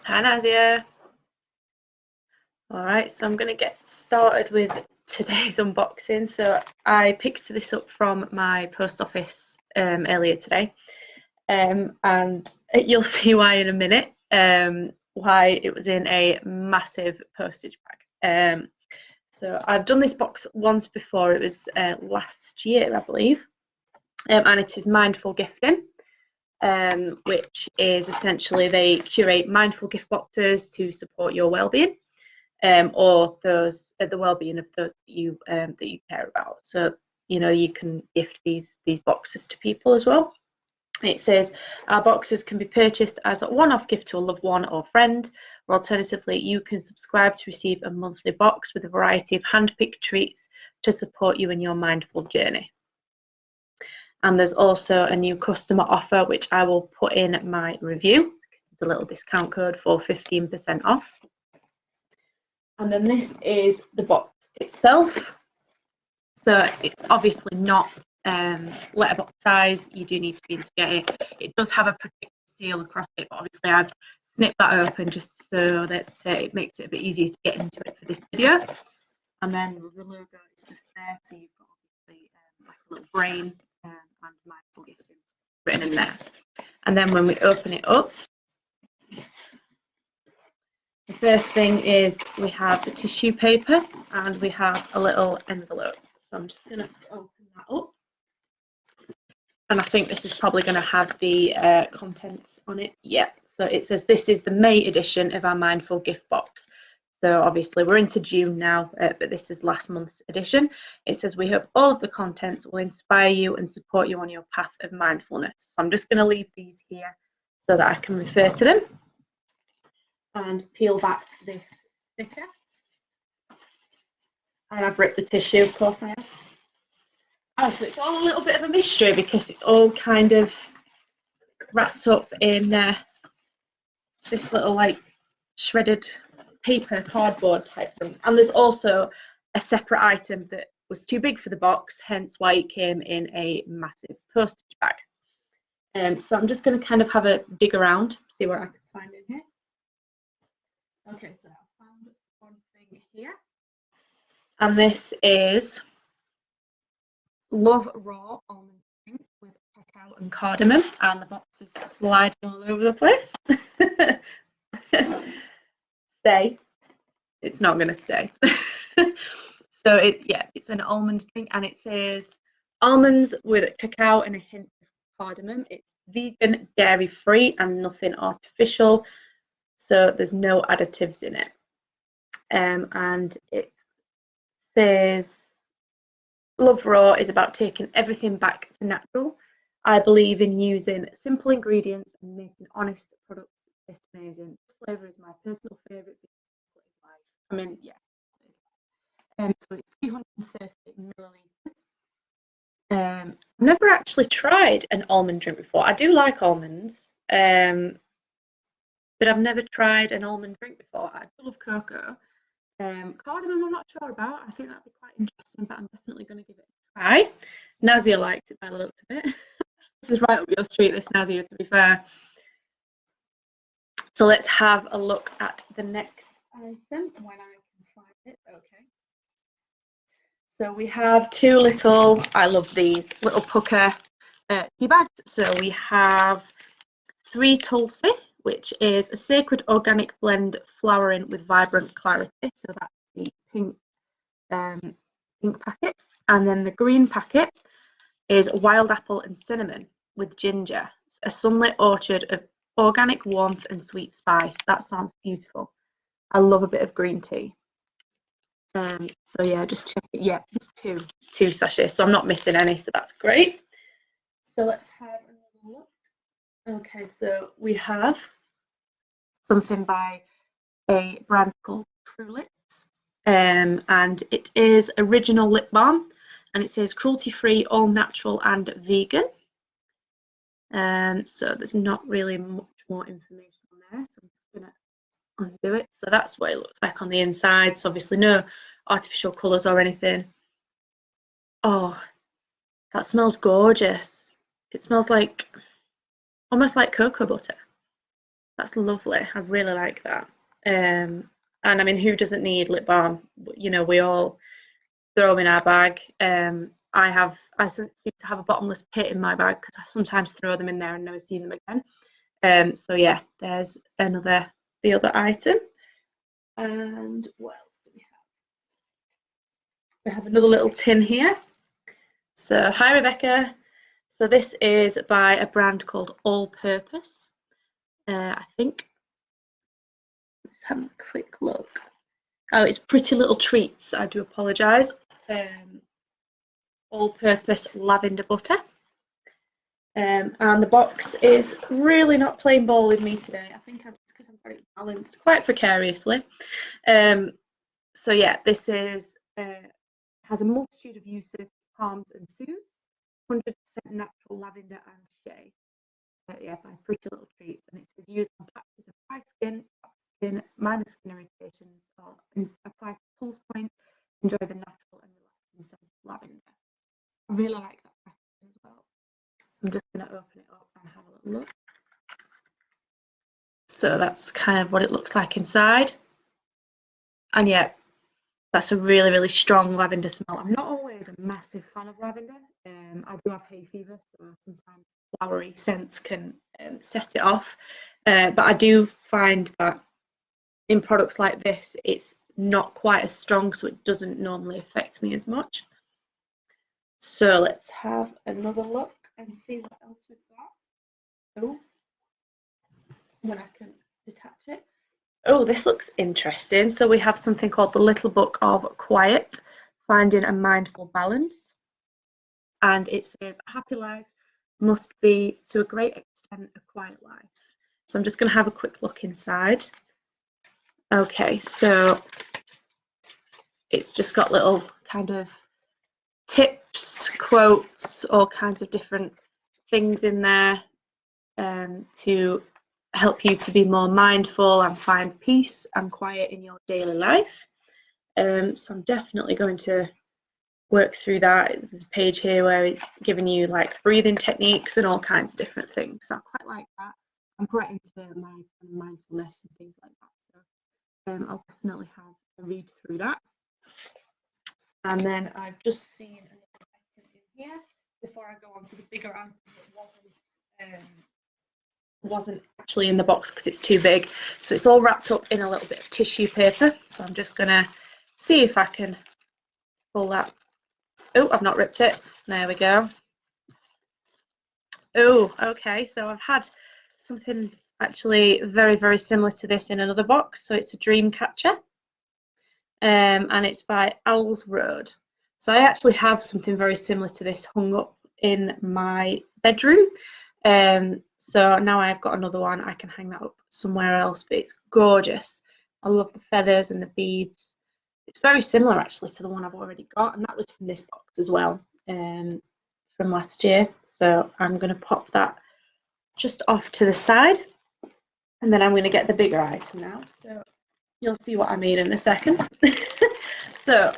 Hi Nazia. All right, so I'm going to get started with today's unboxing. So I picked this up from my post office earlier today, and you'll see why in a minute, why it was in a massive postage bag. So I've done this box once before. It was last year, I believe, and it is Mindful Gifting. Which is essentially they curate mindful gift boxes to support your well-being, or the well-being of those that you care about. So you can gift these boxes to people as well. It says our boxes can be purchased as a one-off gift to a loved one or friend, or alternatively you can subscribe to receive a monthly box with a variety of hand-picked treats to support you in your mindful journey. And there's also a new customer offer, which I will put in my review, because there's a little discount code for 15% off. And then this is the box itself. So it's obviously not letterbox size. You do need to be in to get it. It does have a protective seal across it, but obviously I've snipped that open just so that it makes it a bit easier to get into it for this video. And then the logo is just there, so you've got obviously like a little brain and mindful gifting written in there. And then when we open it up, the first thing is we have the tissue paper and we have a little envelope. So I'm just going to open that up. And I think this is probably going to have the contents on it. Yeah, so it says this is the May edition of our Mindful Gift Box. So obviously we're into June now, but this is last month's edition. It says we hope all of the contents will inspire you and support you on your path of mindfulness. So I'm just going to leave these here so that I can refer to them and peel back this sticker. And I've ripped the tissue, of course I have. Oh, so it's all a little bit of a mystery because it's all kind of wrapped up in this little like shredded paper cardboard type thing. And there's also a separate item that was too big for the box, hence why it came in a massive postage bag. So I'm just going to kind of have a dig around, see what I can find in here. Okay, so I found one thing here. And this is Love Raw almond drink with cacao and cardamom, and the box is sliding all over the place. Stay. It's not going to stay. So it's an almond drink, and it says almonds with cacao and a hint of cardamom. It's vegan, dairy free, and nothing artificial. So there's no additives in it. And it says Love Raw is about taking everything back to natural. I believe in using simple ingredients and making honest products taste amazing. This flavour is my personal favourite. I mean, yeah. So it's 230 millilitres. I've never actually tried an almond drink before. I do like almonds, but I've never tried an almond drink before. I do love cocoa. Cardamom I'm not sure about. I think that'd be quite interesting, but I'm definitely going to give it a try. Nazia liked it by the looks of it. This is right up your street, this Nazia, to be fair. So let's have a look at the next item when I can find it. Okay. So we have two little, I love these, little pucker tea bags. So we have 3 Tulsi, which is a sacred organic blend flowering with vibrant clarity. So that's the pink packet. And then the green packet is wild apple and cinnamon with ginger. It's a sunlit orchard of organic warmth and sweet spice. That sounds beautiful. I love a bit of green tea. So yeah, just check it. Yeah, just two sachets. So I'm not missing any, so that's great. So let's have another look. Okay, so we have something by a brand called True Lips, and it is original lip balm, and it says cruelty-free, all natural and vegan. So there's not really much more information on there, so I'm just gonna undo it. So that's what it looks like on the inside. So obviously no artificial colours or anything. Oh, that smells gorgeous. It smells like almost like cocoa butter. That's lovely. I really like that. And I mean, who doesn't need lip balm? You know, we all throw them in our bag. I seem to have a bottomless pit in my bag because I sometimes throw them in there and never see them again. So yeah, there's the other item. And what else do we have? We have another little tin here. So hi Rebecca. So this is by a brand called All Purpose. I think. Let's have a quick look. Oh, it's Pretty Little Treats. I do apologise. All-purpose lavender butter. And the box is really not playing ball with me today. I think it's because I've got it balanced quite precariously. So yeah, this is has a multitude of uses, calms and soothes. 100% natural lavender and shea. Yeah, by Pretty Little Treats, and it says used on patches of dry skin, minor skin irritations, or apply to pulse points. Enjoy the natural and relaxing scent of lavender. I really like that packaging as well. So I'm just going to open it up and have a little look. So that's kind of what it looks like inside. And yeah, that's a really, really strong lavender smell. I'm not always a massive fan of lavender. I do have hay fever, so sometimes flowery scents can set it off. But I do find that in products like this, it's not quite as strong, so it doesn't normally affect me as much. So let's have another look and see what else we've got. Oh, when I can detach it. Oh, this looks interesting. So we have something called the Little Book of Quiet, Finding a Mindful Balance. And it says, a happy life must be, to a great extent, a quiet life. So I'm just going to have a quick look inside. Okay, so it's just got little kind of tips, quotes, all kinds of different things in there to help you to be more mindful and find peace and quiet in your daily life. So I'm definitely going to work through that. There's a page here where it's giving you like breathing techniques and all kinds of different things. So I quite like that. I'm quite into my mindfulness and things like that. So I'll definitely have a read through that. And then I've just seen another item in here before I go on to the bigger item that wasn't actually in the box because it's too big. So it's all wrapped up in a little bit of tissue paper. So I'm just gonna see if I can pull that. Oh, I've not ripped it. There we go. Oh, okay. So I've had something actually very, very similar to this in another box. So it's a dream catcher. And it's by Owl's Road. So I actually have something very similar to this hung up in my bedroom. So now I've got another one. I can hang that up somewhere else, but it's gorgeous. I love the feathers and the beads. It's very similar actually to the one I've already got, and that was from this box as well, from last year. So I'm going to pop that just off to the side, and then I'm going to get the bigger item now. So you'll see what I mean in a second. So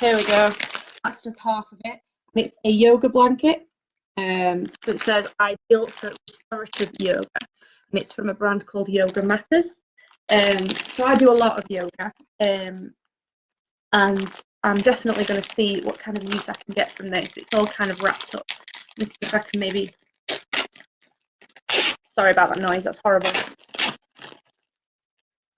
here we go. That's just half of it. And it's a yoga blanket. So it says ideal for restorative yoga. And it's from a brand called Yoga Matters. So I do a lot of yoga. And I'm definitely going to see what kind of use I can get from this. It's all kind of wrapped up. Let's see if I can maybe... Sorry about that noise. That's horrible.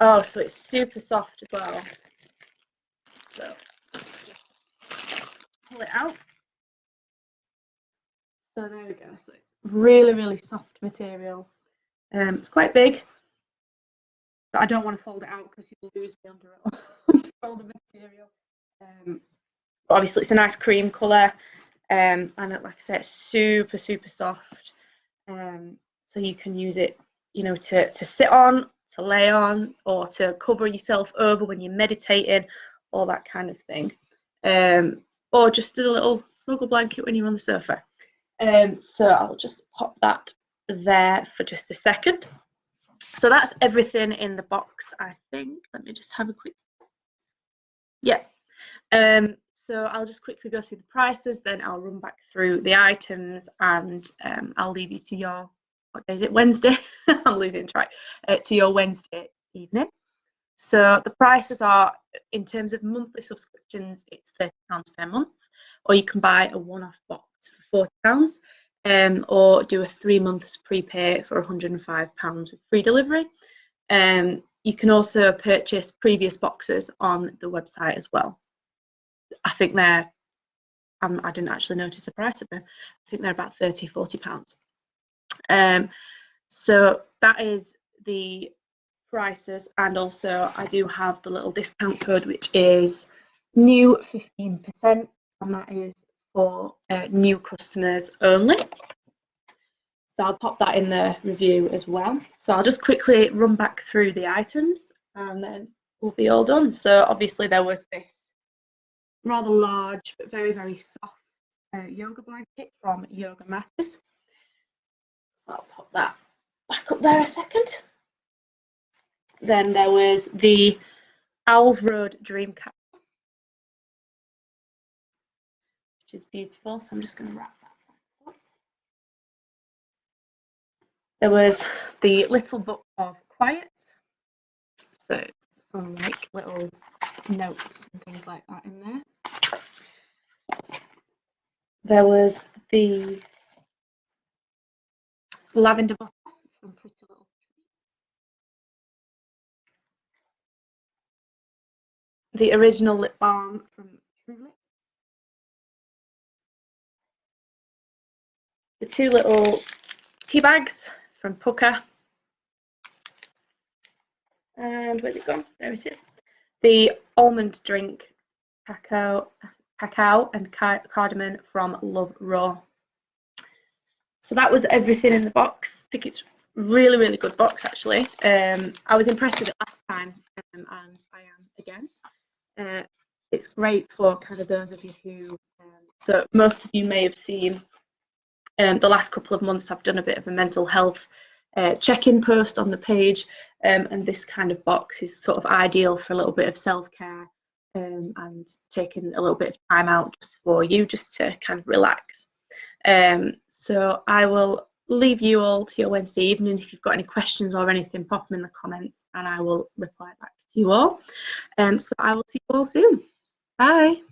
Oh, so it's super soft as well. So let's just pull it out. So there we go. So it's really, really soft material. It's quite big, but I don't want to fold it out because you'll lose me under all the material. But obviously, it's a nice cream colour, and like I said, it's super, super soft. So you can use it, you know, to sit on, to lay on, or to cover yourself over when you're meditating, all that kind of thing. Or just a little snuggle blanket when you're on the sofa. So I'll just pop that there for just a second. So that's everything in the box, I think. Let me just have a quick. Yeah. So I'll just quickly go through the prices, then I'll run back through the items, and I'll leave you to your, what day is it, Wednesday? I'm losing track, to your Wednesday evening. So the prices are, in terms of monthly subscriptions, it's £30 per month, or you can buy a one-off box for £40, or do a 3 months prepay for £105 with free delivery. You can also purchase previous boxes on the website as well. I think they're, I didn't actually notice the price of them. I think they're about £30–40. So that is the prices, and also I do have the little discount code, which is new 15%, and that is for new customers only. So I'll pop that in the review as well. So I'll just quickly run back through the items and then we'll be all done. So obviously there was this rather large but very, very soft yoga blanket from Yoga Matters. So I'll pop that back up there a second. Then there was the Owls Road Dream Cap, which is beautiful. So I'm just going to wrap that up. There was the Little Book of Quiet. So some like little notes and things like that in there. There was the Lavender Bottle from Pretty Little Treats. The original lip balm from True Lips. The 2 little tea bags from Puka. And where's it gone? There it is. The almond drink, cacao and cardamom from Love Raw. So that was everything in the box. I think it's really, really good box actually. I was impressed with it last time, and I am again. It's great for kind of those of you who, so most of you may have seen the last couple of months I've done a bit of a mental health check-in post on the page, and this kind of box is sort of ideal for a little bit of self-care, and taking a little bit of time out just for you, just to kind of relax. So I will leave you all to your Wednesday evening. If you've got any questions or anything, pop them in the comments and I will reply back to you all. So I will see you all soon. Bye.